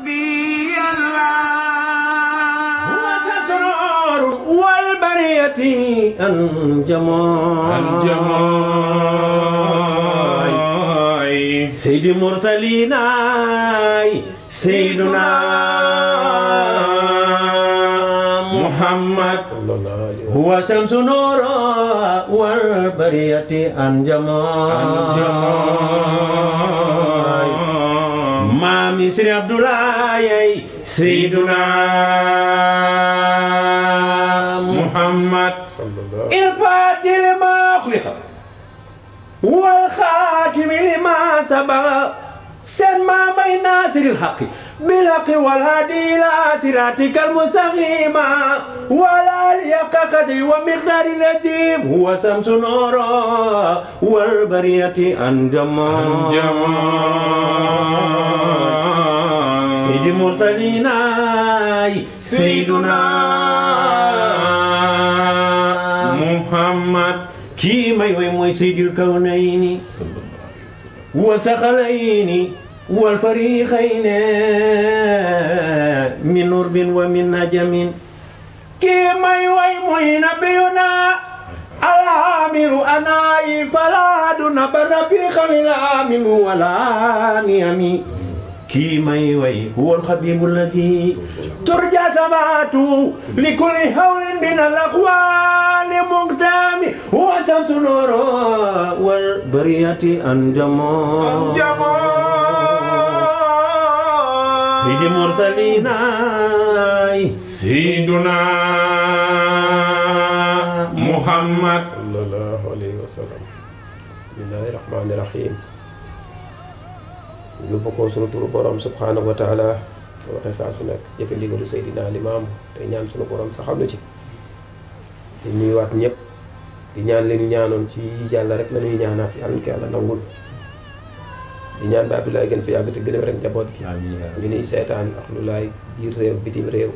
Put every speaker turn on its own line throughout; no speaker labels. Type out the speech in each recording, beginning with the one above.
ربي الله وتسرار والبرية الجمال سيد المرسلين سيدنا محمد هو شمس نور والبرية الجمال ما مصر عبد الله سيدنا محمد الفاتح لما خلق والخاتم لما سبق سن ما بين ناصر الحق بالحق والهادي إلى صراطك المستقيم ولا ليق قدر ومقدار العظيم هو شمس نور والبرية الجمال سيد المرسلين سيدنا محمد كي ما يوي سيد الكونين وثقلين والفريقين من نور ومن نجم كما يوي نبينا الامير اناي فلا دون برفيق الامين ولا نيامي كما يوي هو الخبيب الذي ترجى سماته لكل هول من الاقوال مقدام هو شمس نور والبرية انجما سيد المرسلين سيدنا محمد صلى الله عليه وسلم بسم الله الرحمن الرحيم ñu bokkoo sunu turu borom subhanahu wa taala waxe saa su nekk jëfe ndigalu Seydina Limaam te ñaan sunu borom saxal na ci di nuyuwaat ñëpp di ñaan leen ñaanoon ci yàlla rek la ñuy ñaanaat yàlla ñu ko yàlla nangul di ñaan ba Abdoulaye gën fi yàgg te gën a rek njaboot gi ñu nuy seetaan ak lu laay biir réew bitim réew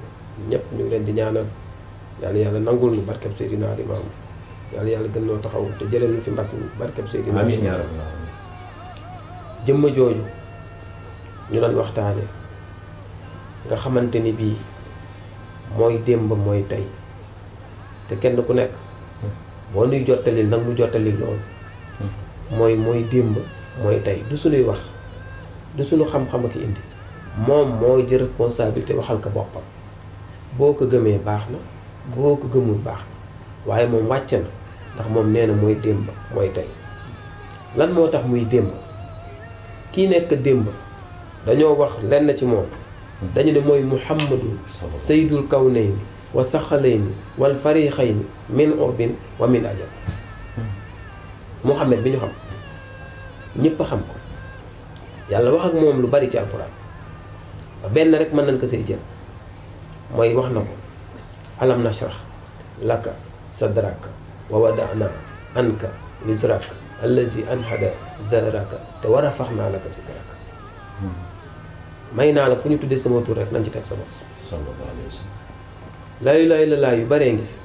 ñëpp ñu ngi leen di ñaanal yàlla nangul ñu barkeb Seydina Limaam yàlla gën loo taxaw te jëlee ñu fi mbas mi barkeb Seydina amiin yaa rabbi jëmma jooju ñu doon waxtaane nga xamante ni bii mooy démb mooy tey te kenn ku nekk boo nuy jottali nag mu jottali loolu mooy démb mooy tey du suñuy wax du suñu xam-xam ak indi moom mooy jël responsabilité waxal ko boppam boo ko gëmee baax na boo ko gëmul baax na waaye moom wàcc na ndax moom nee na mooy démb mooy tey lan moo tax muy démb kii nekk démb dañoo wax lenn ci moom dañu ne mooy muhammadu sayyidul kawnayni wa saxalayni wal fariqayni min urbin wa min ajam muhammad bi ñu xam ñëpp a xam ko yàlla wax ak moom lu bari ci alquran benn rek mën nañ ko say jël mooy wax na ko alam nashrah laka sadraka wa wada'na anka wizraka allazi anhada zaraka te war a fax naa laka sikraka may naa la fu ñu tuddee sama tur rek nañ ci teg sa bos sallallahu alayhi wa sallam laa ilaaha illallaah yu baree ngi fi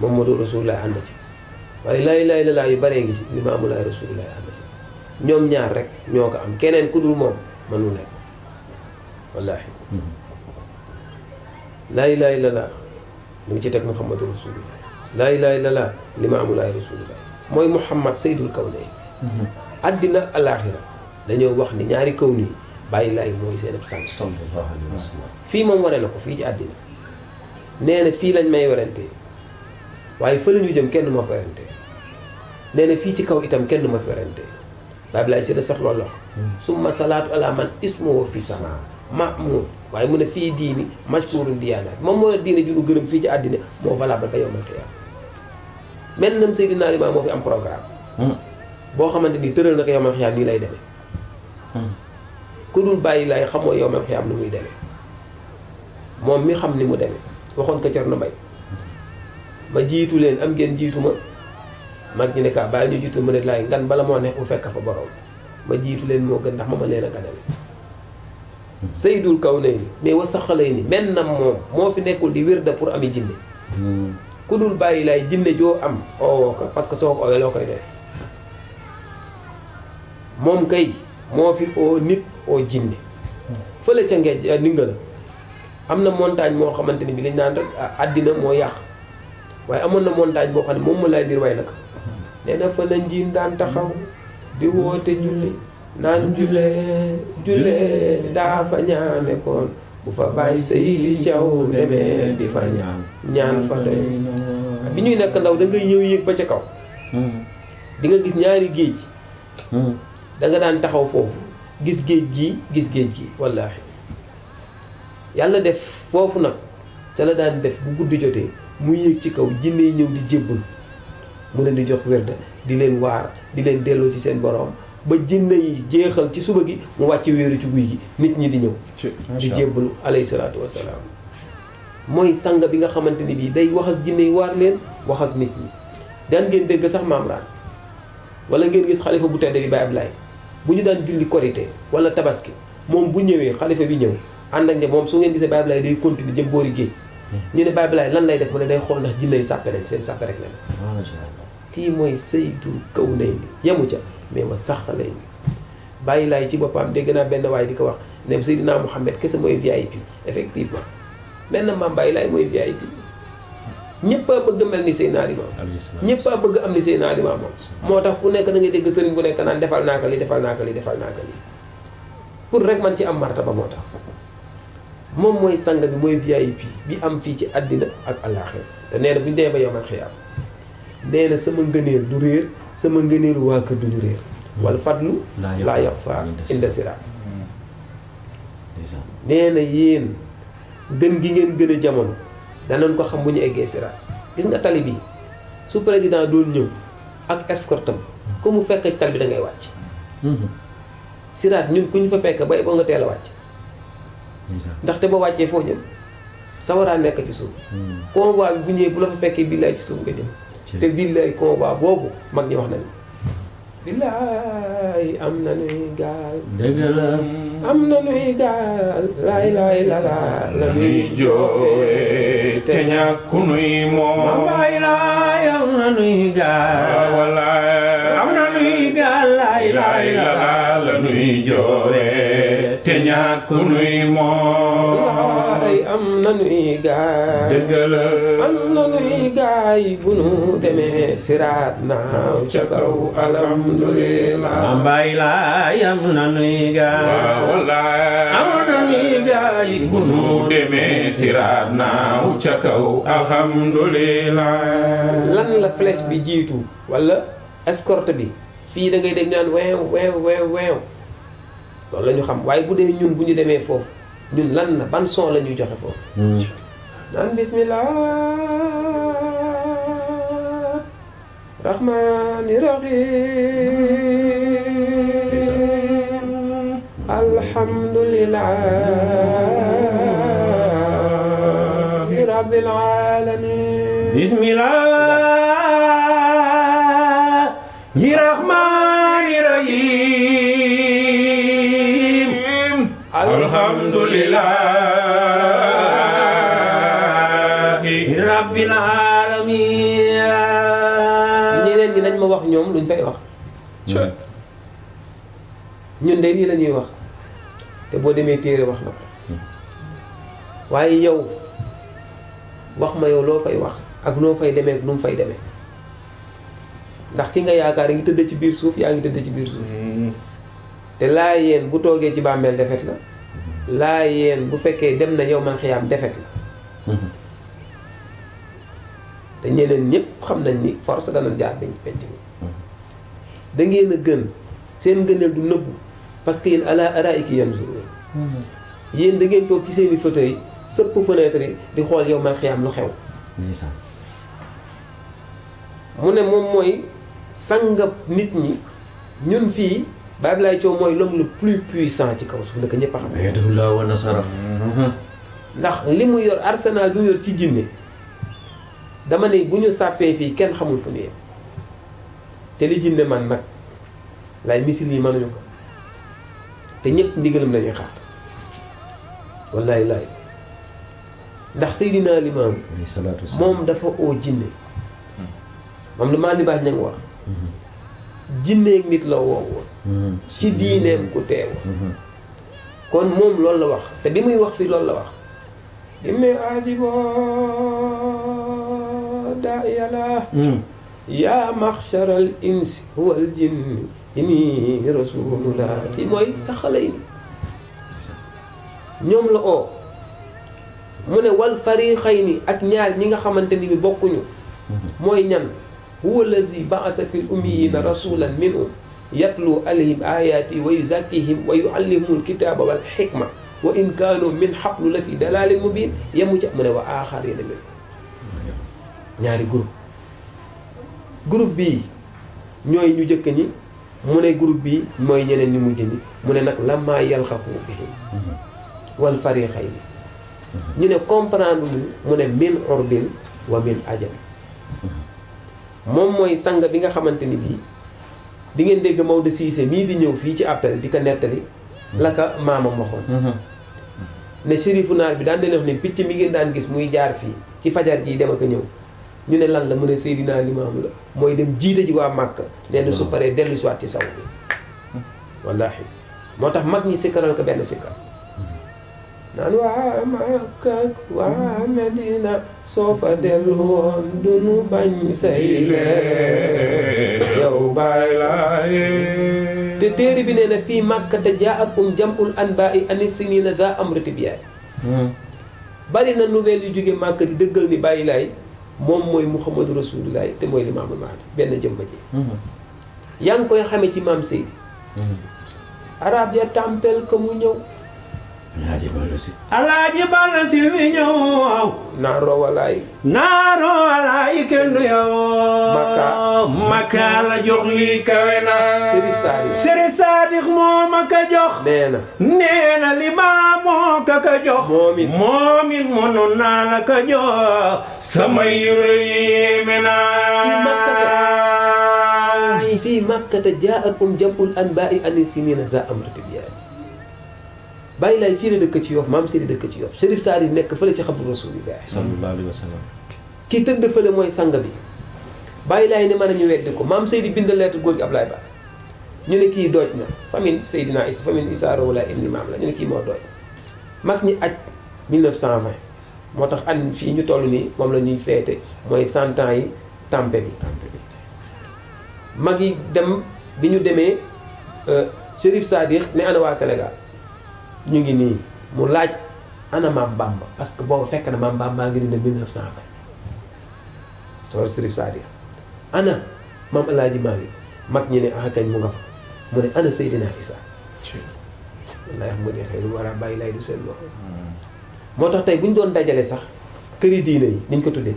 Muhammadu Rasulullah ànd ci waaye laa ilaaha illallaah yu baree ngi ci Limaamu Laay Rasulullah ànd ci ñoom ñaar rek ñoo ko am keneen ku dul moom mënu nekk wallaahi laa ilaaha illallaah mu ngi ci teg Muhammadu Rasulullah laa ilaaha illallaah Limaamu Laay Rasulullah mooy Muhammad sayyidul kawnayn àddina alaaxira dañoo wax ni ñaari kaw nii bàyyi laay mooy seen ab sang sallallahu alayhi wa sallam fii moom wane na ko fii ci àddina nee na fii lañ may werante waaye fa la ñu jëm kenn ma fa werante nee na fii ci kaw itam kenn ma fa werante bàyyi laay si da sax loolu wax summa salaatu ala man ismuhu fi sama mahmud waaye mu ne fii diini mashkurul diyaanaat moom mooy diine ju ñu gërëm fii ci àddina moo valable ba yawmal qiyaama mel nam Seydina Limaamu moo fi am programme boo xamante ni tëral na ko yawmal qiyaama nii lay demee ku dul bàyyi laay xamoo yawmal qiyaama nu muy demee moom mi xam ni mu demee waxoon ko Cerno Mbay ma jiitu leen am ngeen jiitu ma mag ñi ne kaa bàyyi ñu jiitu ma ne laay ngan bala moo nekk bu fekk fa borom ma jiitu leen moo gën ndax ma leen a ganale Seydul Kawnayni mais wasaxalay ni men na moom moo fi nekkul di wirda pour ami jinne ku dul bàyyi laay jinne joo am oowoo ko parce que soo ko oowee loo koy def moom kay moo fi oo nit oo jinne fële ca ngeej ninga la am na montagne moo xamante ni bi lañ naan rek àddina moo yàq waaye amoon na montagne boo xam ne moom mu lay biir way na ko nee na fa la njiin daan taxaw di woote julli naan julle daa fa ñaane koon bu fa bàyyi Seydi Thiaw demee di fa ñaan fa doy bi ñuy nekk ndaw da ngay ñëw yéeg ba ca kaw di nga gis ñaari géej da nga daan taxaw foofu gis géej gi wallaahi yàlla def foofu nag ca la daan def bu guddi jotee mu yéeg ci kaw jinne yi ñëw di jébbal mu leen di jox wérda di leen waar di leen delloo ci seen borom ba jinne yi jeexal ci suba gi mu wàcc wéeru ci guy gi nit ñi di ñëw di jébbalu alayhi salaatu wassalaam mooy sang bi nga xamante ni bii day wax ak jinne yi waar leen wax ak nit ñi daan ngeen dégg sax Maam Raan wala ngeen gis xalifa bu tedd bi Baye Ablaye bu ñu daan julli korité wala tabaski moom bu ñëwee xalifa bi ñëw ànd ak ne moom su ngeen gisee Baye Ablaye day continuer jëm boori géej ñu ne Baye Ablaye lan lay def mu ne day xool ndax jinne yi sàppe nañ seen sàppe rek la kii mooy Seydul Kawnayni yemu ca mais wa saxalayni Baye Laay ci boppam dégg naa benn waay di ko wax ne Seydina Mouhamed kese mooy VIP effectivement benn maam Baye Laay mooy VIP ñëpp a bëgg mel ni Seydina Limaamu ñëpp a bëgg am ni Seydina Limaamu moo tax ku nekk da ngay dégg sëriñ bu nekk naan defal naa ko li defal naa ko li defal naa ko li pour rek man ci am martaba moo tax moom mooy sang bi mooy VIP bi am fii ci àddina ak àllaaxira te nee na bu ñu demee ba yawmal xiyaam nee na sama ngëneel du réer sama ngëneelu waa kër duñu réer wal fadlu laa yaxfaa inda siraat nee na yéen gën gi ngeen gën a jamono danañ ko xam bu ñu eggee siraat gis nga tali bi su président doon ñëw ak escortam ku mu fekk ci tali bi da ngay wàcc siraat ñun ku ñu fa fekk bay boo nga teel a wàcc ndaxte boo wàccee foo jëm sawaraa nekk ci suuf convoi bi bu ñëwee bu la fa fekkee billaay ci suuf nga jëm te billaay convoi boobu mag ñi wax nañu billaay am na nuy gaal
dëgg la
am na nuy gaal laay la la nuy joowe
te ñàkku nuy moom
laay laay am na nuy gaal
wallaay
am na nuy gaal laay
la nuy joowe te ñàkku nuy moom
laay am na nuy gaal
dëgg la
am na nuy gaay bu nu demee siraat naaw ca kaw alhamdulillah
Mbaay laay am na nuy gaal wallaay am na nuy gaay bu nu demee siraat naaw ca kaw alhamdulillah
lan la flèche bi jiitu wala escorte bi fii da ngay dégg ñaan weew loolu la ñu xam waaye bu dee ñun bu ñu demee foofu ñun lan la ban son la ñuy joxe foofu naan bismillah rahmani rahim alhamdulillah rabbil alamin bismillah rahmani rahim
alhamdulillah rabbil alamin
ñeneen ñi nañ ma wax ñoom luñ fay wax ñun de lii la ñuy wax te boo demee téere wax na ko waaye yow wax ma yow loo fay wax ak noo fay demee ak nu mu fay demee ndax ki nga yaakaar ngi tëdd ci biir suuf yaa ngi tëdd ci biir suuf te laa yéen bu toogee ci bàmmeel defet la laa yéen bu fekkee dem na yow man xiyaam defet la te ñeneen ñëpp xam nañ ni force danañ jaar bañ penc mi da ngeen a gën seen ngëneel du nëbbu parce que yéen ala araiki yanzurun yéen da ngeen toog ci seeni fauteuil sëpp fenêtre yi di xool yow man xiyaam lu xew mu ne moom mooy sangab nit ñi ñun fii Baye Ablaye Thiaw mooy l'homme le plus puissant ci kaw suuf naka ñëpp a xam
ayatullah wa nasara
ndax li mu yor arsenal bi mu yor ci jinne dama ne bu ñu sàppee fii kenn xamul fu ñu yem te li jinne man nag lay misil yi mënuñu ko te ñëpp ndigalam lañuy xaar wallaay laay ndax Seydina Limaamu moom dafa oo jinne moom la maa li baax ña ngi wax jinneeg nit la woo woon ci diineem ku teew kon moom loolu la wax te bi muy wax fii loolu la wax bi mu ne ajiboo daa yàlla yaa maxcharal insi wal jinni inni rasulullah kii mooy saxalay ni ñoom la oo mu ne wal fariqayni ak ñaar ñi nga xamante ni bi bokkuñu mooy ñan huwa allazi ba'asa fil ummiyina rasulan minhum yatlu alayhim ayati wa yuzakkihim wa yuallimul kitaba wal hikma wa in kaanu min xablu la fi dalalin mubin yemu ca mu ne wa axarina min ñaari groupe bii ñooy ñu jëkk ñi mu ne groupe bii mooy ñeneen ñu mujj ñi mu ne nag lamma yalxaqu bihim wal fariqayni ñu ne comprendre mu ne min urbin wa min ajam moom mooy sang bi nga xamante ni bii di ngeen dégg Maodo Cissé mii di ñëw fii ci appel di ko nettali la ka maamam waxoon ne shérifu naar bi daan dana wax ne picc mi ngeen daan gis muy jaar fii ci fajar ji dem ak a ñëw ñu ne lan la mu ne Seydina Limaamu la mooy dem jiite ji waa Màkka nee na su paree dellu si waat ci saw bi wallaahi moo tax mag ñi sikkaral ko benn sikkar naan waa Makka waa Medina soo fa dellu woon du nu bañ say leer yow Baay Laay te téere bi nee na fii Makka te jaa'at jam'ul anbaa'i ani siniina za amrati biyaay bari na nouvelle yu jóge Makka di dëggal ni Baay Laay moom mooy Muhammadu Rasulullah te mooy Limaamul Mahdi benn jëmba ji yaa ngi koy xamee ci maam Seydi arab ya tàmpel ko mu ñëw Alaaji Balla Si mi ñëw naaro walaay kenn du yow Makka la jox lii kawe na Sëriñ Saadix moo ma ka jox nee na Limaamu ka jox moom it mënoon naa la ka jox sama yure yéeme naa fii Makkata jaa'at jam'ul anbaa'i ani siniina za amrati biyaay Baay Laay fii la dëkk ci Yoff maam Seydi dëkk ci Yoff Chérif Saadi nekk fële ci xabru Rasulillah sallallahu alayhi wa sallam kii tëdd fële mooy sang bi Baay Laay ne mën a ñu weddi ko maam Seydi bind lettre góor gi Ablaye Ba ñu ne kii dooj na famille Seydina Isa famille Isa Rouhou Laye ibn Maam la ñu ne kii moo dooj mag ñi aj 1920 moo tax an fii ñu toll nii moom la ñuy feete mooy 100 ans yi tampe bi mag yi dem bi ñu demee Chérif Saadi ne ana waa Sénégal ñu ngi nii mu laaj ana Maam Bamba parce que boobu fekk na Maam Bamba ngi ne 1920 toor Chérif Saadi ana Maam Alaaji Maalik mag ñi ne kañ mu nga fa mu ne ana Seydina Isa wallaahi mu ne xëy lu war a Baay Laay du seen loxo moo tax tey bu ñu doon dajale sax këri diine yi niñ ko tuddee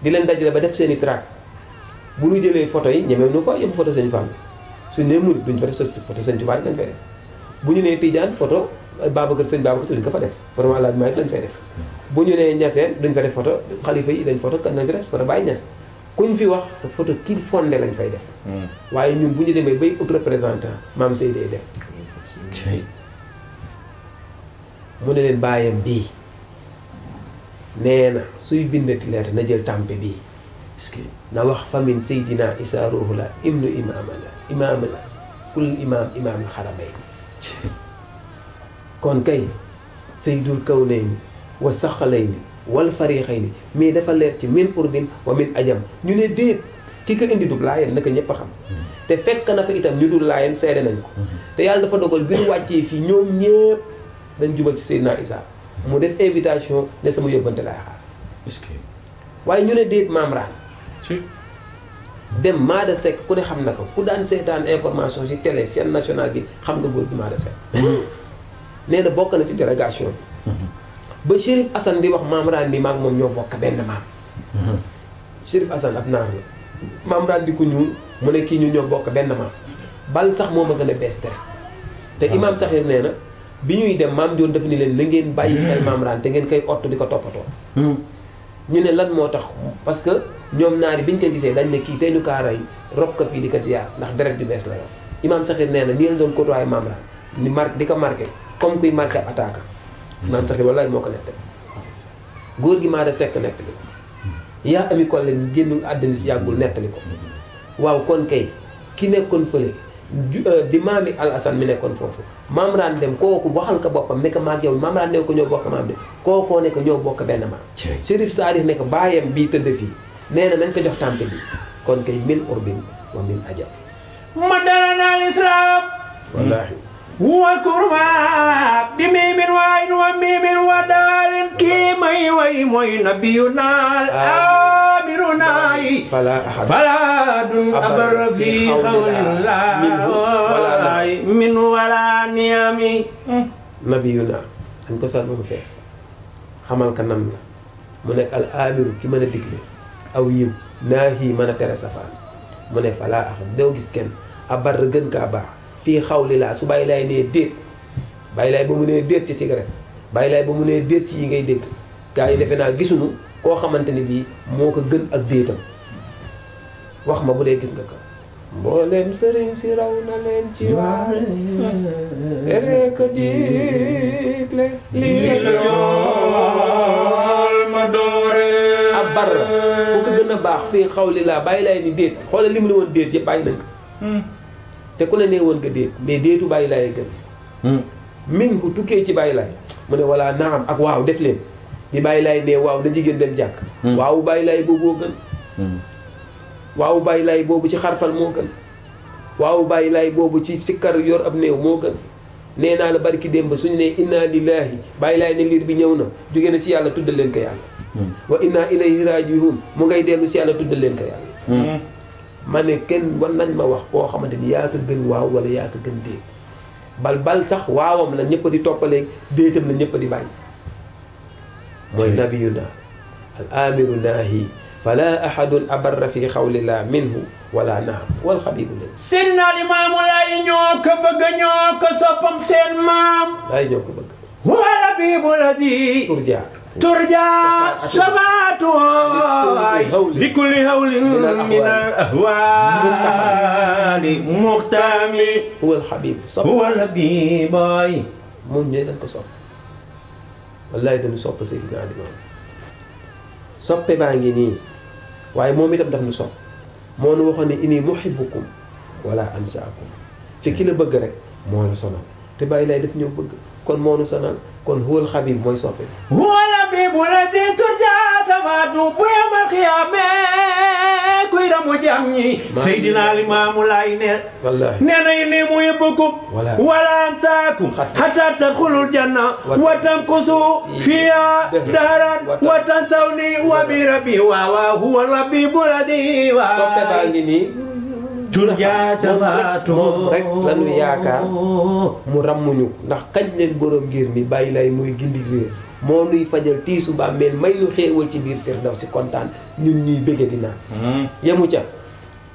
di leen dajale ba def seeni tract bu ñu jëlee photo yi ñemee nu fa yëpp photo Sëñ Fallu suñ nee murit duñ fa def sa photo Sëñ Tuubaa dañ fay def bu ñu nee Tijaan photo Babacar Sëñ Babacar duñ ko fa def photo Alaaji Maalik lañ fay def bu ñu nee Ñaseen duñ fa def photo xalifa yi dañ photo kan nañ fa def photo Baay Ñas kuñ fi wax sa photo kii fondé lañ fay def waaye ñun bu ñu demee bay ut représentant maam Seydi def mu ne leen bàyyam bii nee na suy bindati lettre na jël tàmpe bii na wax famille Seydina Isa Rouhou Laye ibnu imaam la kul imaam xaramay kon kay Seydul Kawnayni wa Saxalayni wal Fariqayni mais dafa leer ci min urbin wa min ajam ñu ne déet ki ko indi dub laayeen naka ñëpp a xam te fekk na fa itam ñu dul laayeen seede nañ ko te yàlla dafa dogal bi ñu wàccee fii ñoom ñëpp dañ jubal ci Seydina Isa mu def invitation ne sama yóbbante laay xaar waaye ñu ne déet Maam Raan dem Maada Seck ku ne xam na ko ku daan seetaan information ci télé chaîne nationale bi xam nga góor gi Maada Seck nee na bokk na ci délégation bi ba Chérif Assane di wax Maam Raan bi maag moom ñoo bokk benn maam Chérif Assane ab naar la Maam Raan di ko ñuul mu ne kii ñu ñoo bokk benn maam bal sax moom a gën a bees tere te imaam Saxiir nee na bi ñuy dem maam Joon def ni leen la ngeen bàyyi xel Maam Raan te ngeen koy ottu di ko toppatoo ñu ne lan moo tax parce que ñoom naari bi ñu ko gisee dañ ne kii tey ñu kaa rey rob ko fii di ko ziyaar ndax deret ju bees la yow imaam Saxiir nee na nii la doon côtoyé Maam Raan ni marqué di ko marqué comme kuy marqué ab attaque imaam Saxiir wallaay moo ko nettali góor gi Maada Seck nettali ko yaa ami kolle génn àddina si yàggul nettali ko waaw kon kay ki nekkoon fële di maami Al Hassan mi nekkoon foofu maam raan dem kooku waxal ko boppam ne ko maag yow maam raan ne ko ñoo bokk maam de kookoo ne ko ñoo bokk benn maam Chérif Sadikh ne ko baayam bii tëdd fii nee na nañ ko jox tàmpe bi kon kay min urbin wa min ajab
madarana al islam
wallaahi
wa kurma bi mimin waay wa mimin wa daalin kii may way mooy nabiyuna amiruna yi fala dun abar fi xawlillahi min wala niyami
nabiyuna dañ ko sal ba mu fees xamal ka nan la mu nekk al amiru ki mën a digle aw yiw naahi mën a tere safaan mu ne fala axam doo gis kenn abar gën kaa baax fii xawli laa su bàyyi laay nee déet bàyyi laay ba mu nee déet ci cigarette bàyyi laay ba mu nee déet ci yi ngay dégg gaa yi defe naa gisuñu koo xamante ni bii moo ko gën ak déetam wax ma bu dee gis nga ko mbooleem sëriñ si raw na leen ci waar tere ko digle lii la ñool ma doore ab bar ku ko gën a baax fii xawli laa bàyyi laay ni déet xoolal li mu ne woon déet yëpp bàyyi nañ ko te ku ne nee woon nga déet mais déetu bàyyi laay gën min ku tukkee ci bàyyi laay mu ne walla naam ak waaw def leen bi bàyyi laay ne waaw na jigéen dem jàkk waaw bàyyi laay booboo gën waaw bàyyi laay boobu ci xarfal moo gën waaw bàyyi laay boobu ci sikkar yor ab néew moo gën nee naa la barki démb suñu ne inna lillahi bàyyi laay ne liir bi ñëw na jóge na ci yàlla tuddal leen ko yàlla wa inna ilayhi rajiun mu ngay dellu ci yàlla tuddal leen ko yàlla ma ne kenn war nañ ma wax koo xamante ni yaa ko gën waaw wala yaa ko gën déet bal sax waawam la ñëpp di toppaleeg déetam la ñëpp di bàyyi mooy nabiyuna al amiru naahi fala ahadun abarra fi xawlillah minhu wala naam wal xabibu leen
Seydina Limaamu Laay ñoo ko bëgg ñoo ko soppam seen maam
laay ñoo ko bëgg
wala bibu la di turja samaatu li kulli hawlin min al ahwaali muxtaami
huwa al xabib
huwa al habib boy
moom ñooy dañ ko sopp wallaay dañu sopp Seydina Limaamu soppe baa ngi nii waaye moom itam daf nu sopp moo nu waxoon ne inni muhibbukum wala ansaakum te ki la bëgg rek moo la sonal te bàyyi laay daf ñëw bëgg kon moo nu sonal kon huwal xabib mooy soppe
huwal habib lati turja samaatu bu yamal xiyaame kuy ramu jam ñi Seydina Limaamu Laay ne
wallaahi
nee na inni muhibbukum wala ansaakum hatta tadxulul janna wa tanqusu fiha dahran wa tansawni wa bi rabbi wa huwal habib lati
soppe baa ngi nii
turja samaatu
moom rek lañu yaakaar mu rammuñu ndax kañ leen borom ngir mi bàyyi lay muy gindi réer moo nuy fajal tiisu bàmmeel may nu xéewal ci biir firdaw si kontaan ñun ñuy bëgge di naan yemu ca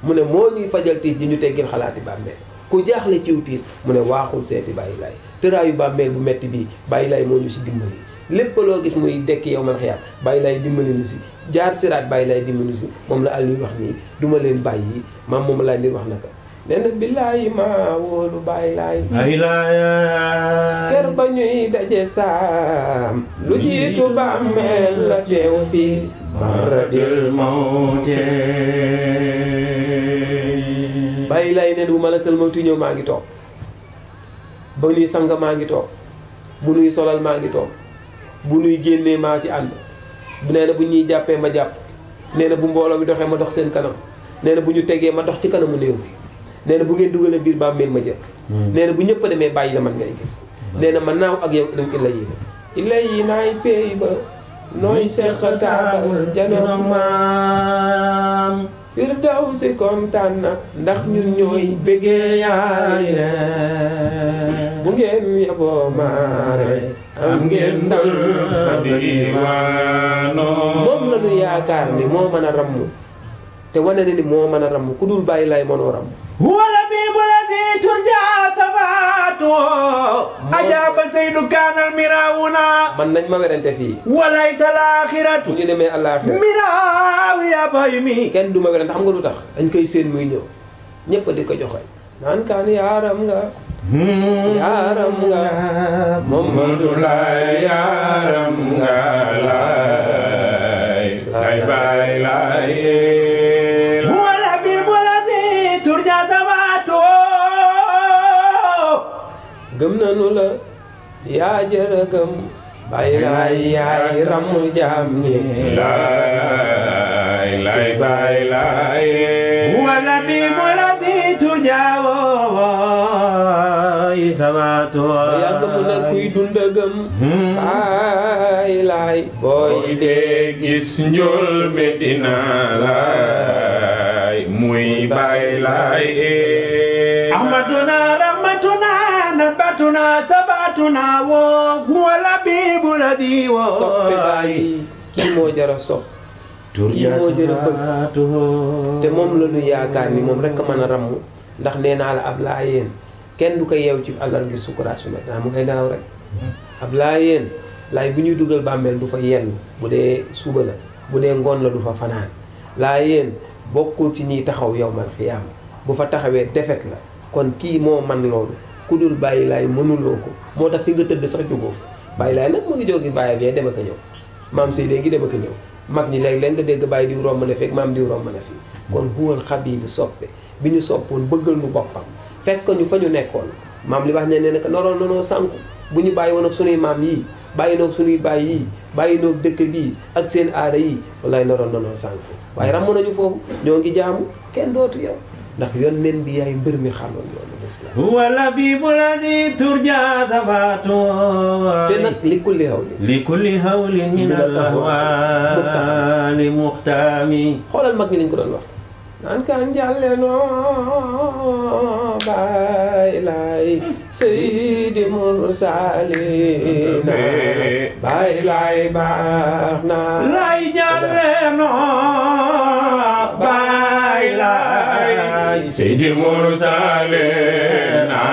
mu ne moo ñuy fajal tiis di ñu teggil xalaati bàmmeel ku jaaxle ciw tiis mu ne waaxul seeti bàyyi lay tëraayu bàmmeel bu metti bii bàyyi lay moo ñu si dimbali lépp loo gis muy dekk yow man xiyaam bàyyi lay dimbali ñu si jaar siraat bàyyi lay dimbali ñu si moom la Aliou wax nii duma leen bàyyi maam moom laa ndir wax naka nee na billaahi ma wóolu bàyyi laay kër ba ñuy daje saam lu jiitu bàmmeel la teew fii maratil mawte bàyyi laay neen bu malakal mawti ñëw maa ngi toog ba nuy sang maa ngi toog bu nuy solal maa ngi toog bu nuy génnee maa ci ànd nee na bu ñuy jàppee ma jàpp nee na bu mbooloo mi doxee ma dox seen kanam nee na bu ñu tegee ma dox ci kanamu néew bi nee na bu ngeen dugalee biir bàmmeel ma jël nee na bu ñëpp a demee bàyyi la man ngay gis nee na ma naaw ak yow dem illa yi naay peey ba nooy seq taabal janoom maam firdaw si kontaan na ndax ñun ñooy bëggee yaay bu ngeen yeboo maare am ngeen ndal moom la ñu yaakaar ni moo mën a ramm te wane na ni moo mën a ramm ku dul bàyyi lay mënoo ramm
wala bii bu la di turja sabaatu ajaaba saydu kaanal mirawuna
man nañ ma werante fii
walay sa laaxiratu
bu ñu demee àllaaxira
miraw yaa bay mi
kenn du ma werante xam nga lu tax dañ koy seen muy ñëw ñëpp di ko joxe naan kaan yaaram nga yaaram nga Mamadu Laay yaaram nga laay laay baay laay gëm nanu la yaa jërë gëm Baay Laay yaay ramu jaam ñi
laay laay Baay Laay
wala bi muladi turjaawo isabatu
yàgg mu ne kuy dund gëm Baay Laay
booy dee gis njol Medina Laay muy Baay Laay
ahmaduna rahmatuna nabatuna sabatuna wo wala bi muladi wo
soppe Baay kii moo jara sopp kii moo jara bëgg te moom la ñu yaakaar ni moom rekk mën a ramm ndax nee naa la ab laayeen kenn du ko yeew ci alal ngir sukuraat su maintenant mu koy nelaw rek ab laayeen laay bu ñuy dugal bàmmeel du fa yenn bu dee suba la bu dee ngoon la du fa fanaan laayeen bokkul ci ñiy taxaw yowmal xiyaam bu fa taxawee defet la kon kii moo man loolu ku dul Baay Laay mënuloo ko moo tax fi nga tëdd sax jógoo fa Baay Laay nag mu ngi jógi bàyyam yee dem ak a ñëw maam Seydou ngi dem ak a ñëw mag ñi léeg-léeg nga dégg bàyyi diw romb na fekk maam diw romb na fi kon huwal xabiibu soppe bi ñu soppoon bëggal nu boppam fekk ñu fa ñu nekkoon maam li wax ne nee na que noroon nanoo sànku bu ñu bàyyi woon ak sunuy maam yii bàyyi noog sunuy baay yii bàyyi noog dëkk bii ak seen aada yii wallaay noroon nanoo sànku waaye ramm nañu foofu ñoo ngi jaamu kenn dootu yow ndax yónneen bi yaay mbër mi xamoon yoonu lislaam
wala bi muladi turja sabatu
te nag li kulli hawli
li kulli hawlin min al-ahwali muxtami
xoolal mag ñi lañ ko doon wax naan kan jàlle noo Baay Laay Seydi Mursalina Baay Laay baax na
lay jàlle noo Baay Laay
Seydi Mursalina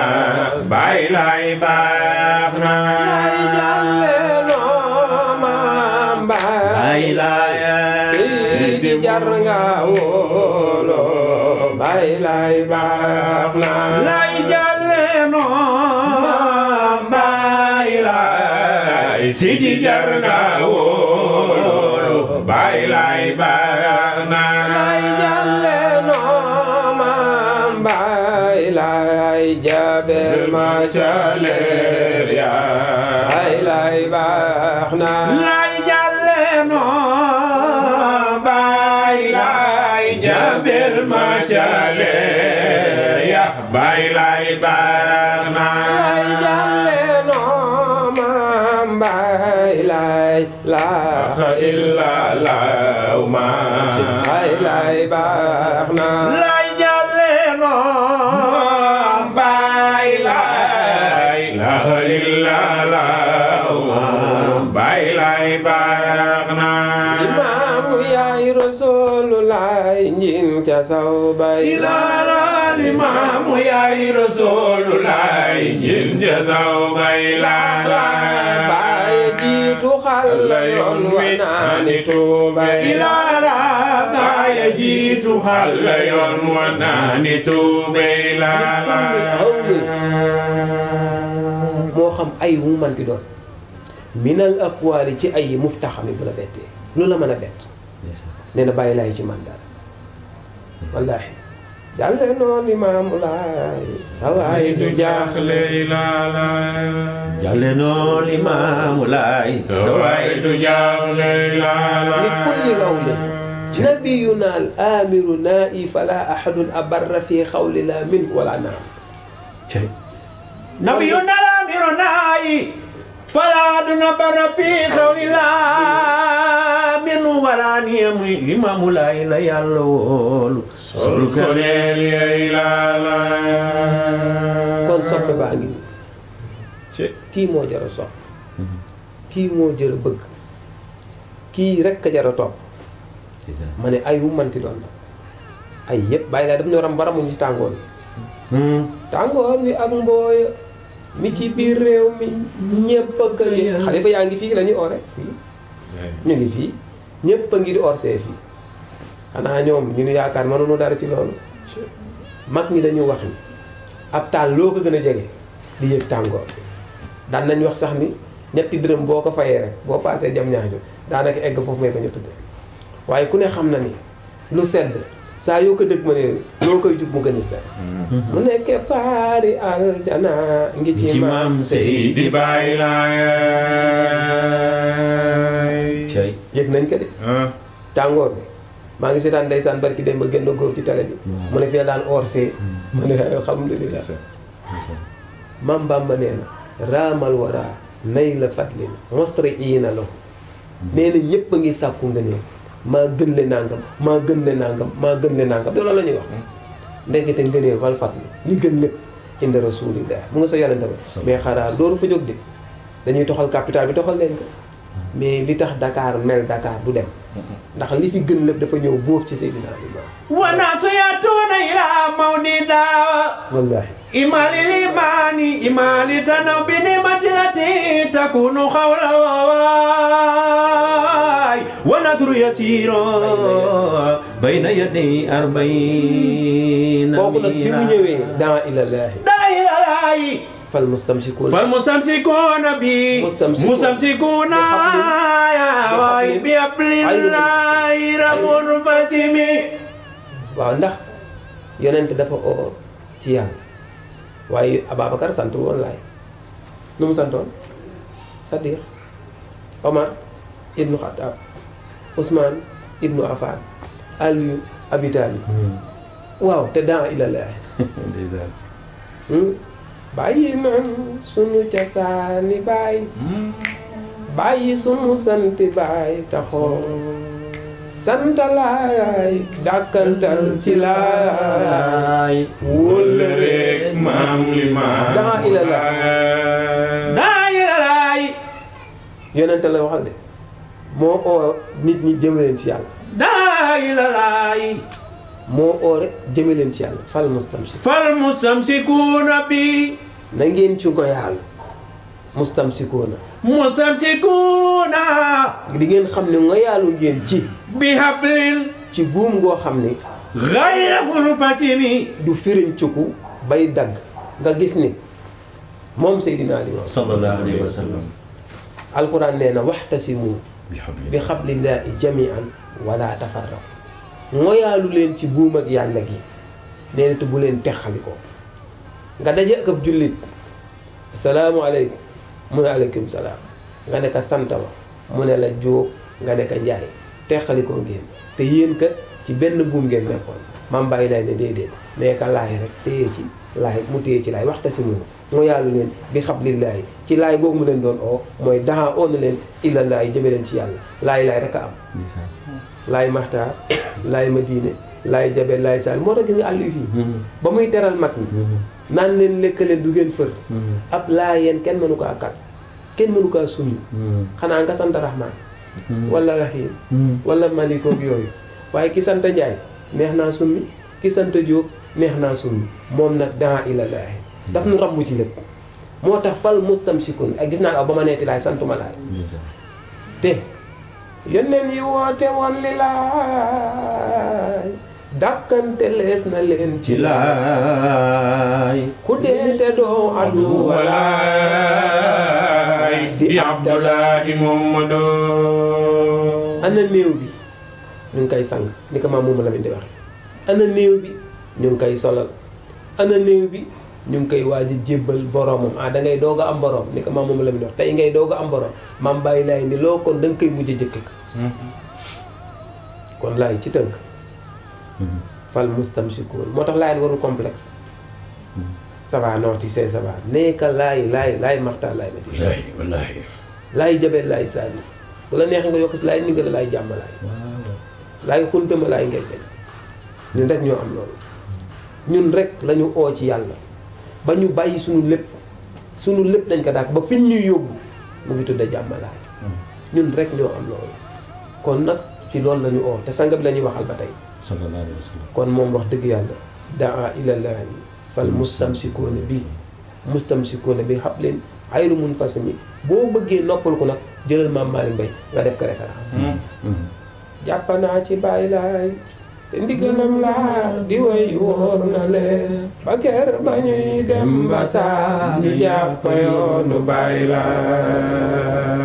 Baay Laay baax na
lay jàlle noo maam Baay Laay Seydi jar nga wóolo Baay Laay baax na
lay jàlle noo Baay Laay
Seydi jar nga wóolo Baay Laay baax na
lay jàlle noo maam Baay Laay jabel ma
leer ya
Baay Laay baax na
lay jàlle noo Baay Laay
jabel ma leer ya Baay Laay baax na
lay jàlle noo maam Baay Laay la
illa law ma
Baay Laay baax na
lay jàlle noo Baay Laay
la illa law ma Baay Laay baax na
imaamu yaay Rasulullaay njin ca saw bay
ilaala limaamu yaay Rasulullaay njin ca saw bay laala
baay jiitu xal la yoon wa naani tuubay
ilaala baay jiitu xal la yoon wa naani tuubay laala
moo xam ay wu mu manti doon minal aqwaali ci ay yi muftaxami bu la bettee lu la mën a bett nee na Baay Laay ci man dara wallaahi jàlle noon Imaamu Laay sa waay du jaaxle
laala
jàlle noo Limaamu Laay
sa waay du jaaxle laala
li kulli rawle nabiyuna al amiru naa'i fala ahadun abarra fi xawli la min wala naam
nabiyuna al-amiru naa'i fala duna barra fi xawli la min wala niyam Limaamu Laay la yàlla woolu
sol ko neel yey laala
kon soppe baa ngi nii
ci
kii moo jar a sopp kii moo jar a bëgg kii rekk a jar a topp ma ne ay wu manti doon la ay yëpp Baay Laay daf ñoo ram baramuñu ci tàngoor bi tàngoor bi ak mbooya mi ci biir réew mi ñëpp a ko yëg xalifa yaa ngi fii la ñuy oore fii ñu ngi fii ñëpp a ngi di orsee fii xanaa ñoom ñu nu yaakaar mënuñu dara ci loolu mag ñi dañu wax ni ab taal loo ko gën a jege di yëg tàngoor daan nañ wax sax ni ñetti dërëm boo ko fayee rek boo paasee jam ñaajo daanaka egg foofu may bañ a tudd waaye ku ne xam na ni lu sedd saa yoo ko dëgg ma ne loo koy jub mu gën a set mu nekkee paari aljana ngi ci maam
Seydi Baay Laay cey
yëg nañ ko de tàngoor bi maa ngi seetaan ndeysaan barki dem ba génn góor ci télé bi mu ne fii daan orsee ma ne alhamdulilah maam Bamba nee na raamal wara nay la fatlin mostre iina lo nee na ñëpp a ngi sàkku nga ne maa gën le nangam maa gën le nangam maa gën le nangam loolu la ñuy wax ndekete ngëneel wal fat li gën lépp inda rasulillah mu nga sa yonente ba mais xanaa dooru fa jóg de dañuy toxal capital bi toxal leen ko mais li tax Dakar mel Dakar du dem ndax li fi gën lépp dafa ñëw bóof ci Seydina Limaamu
wanaasu yatuuna ilaa mawlida
wallaahi
imali limani imali tanaw bi nimati lati takunu xawla waay wa nasru yasiro bayna yaday arbaina
kooku nag bi mu ñëwee daa ilallaahi fal mustamsikuuna bi mustamsikuuna
waay bi ablillahi ramul fasimi
waaw ndax yonent dafa oo ci yàlla waaye Ababacar sant woon laay nu mu santoon Sadiq Omar ibnu Khattab Ousmane ibnu Affan Aliyu Abi Talib waaw te daa ilallaahi bàyyi nan sunu casaani baay bàyyi sunu santi baay taxoo sant laay dàkkantal ci laay
wólle rek maam li maam
daa ilalaay yonente la waxal de moo oo nit ñi jëme leen ci yàlla
daa ilalaay
moo oo rek jëme leen ci yàlla fal mustamsikuuna bi na ngeen ci ngoyaal mustamsikuuna di ngeen xam ne ngoyaalu ngeen ci
bi hablin
ci buum ngoo xam ne
ghayra munfatimi
du firiñ cuku bay dagg nga gis ni moom Seydina Limaamu
sallallahu alayhi wa sallam
alquran nee na waxtasimu bi hablillahi jami'an wala tafarraqu ngoyaalu leen ci buum ak yàlla gi nee na te bu leen texali ko nga daje ak ab jullit asalaamaaleykum mu ne aleykum salaam nga ne ko sant ma mu ne la jóob nga ne ko njaay texali ko ngeen te yéen kat ci benn buum ngeen nekkoon maam bàyyi lay ne déedéet mais ka laay rek téye ci laay mu téye ci laay waxta si mu ngoyaalu leen bi hablillahi ci laay boobu mu leen doon oo mooy daa oo na leen ilallaahi jëme leen ci yàlla laay rek a am laay maxtaar laay madine laay jabe laay saal moo tax gis nga àll fii ba muy teral mag ñi naan leen lekkaleen du ngeen fër ab laayeen kenn mënu kaa kat kenn mënu kaa summi xanaa nga sant rahman wala rahim wala malikoog yooyu waaye ki sant njaay neex naa summi ki sant jóob neex naa summi moom nag daa ilallaahi daf nu ramm ci lépp moo tax fal mustamsikun ak gis naa aw ba ma neeti laay santuma laay te yónneen yi woote woon li laay dàkkante lees na leen ci laay ku dee te doo adu walaay di Abdullahi Muhammadu ana néew bi ñu ngi koy sang ni ko maam moom la di waxe ana néew bi ñu ngi koy solal ana néew bi ñu ngi koy waaj a jébbal boromam da ngay doog a am borom ni ko maam moom la di wax tey ngay doog a am borom maam bàyyi laay ni loo kon da nga koy mujj a jëkk kon laay ci tënk fal mustamsikuun moo tax laay warul complexe ça va non tu sais ça va nekka laay maxtaar laay ma di
wallaahi
laay jabel laay saali bu la neexee nga yokk si laay ningala laay jàmm laay xuntama laay ngay teg ñun rek ñoo am loolu ñun rek lañu oo ci yàlla ba ñu bàyyi suñu lépp dañ ko daak ba fi ñuy yóbbu mu ngi tudde jàmmalaay ñun rek ñoo am loolu kon nag ci loolu la ñu oo te sanga bi la ñuy waxal ba tey
sallallahu alayhi wa sallam
kon moom wax dëgg yàlla daa ilallaahi fal mustamsikuuna bi hablin ghayri munfasimi boo bëggee noppal ko nag jëlal maam Malick Mbaye nga def ko référence jàpp naa ci bàyyi laay te ndigalam laa di way wóor na leen ba kër ba ñuy dem ba saa ñu jàpp yoonu bàyyi laay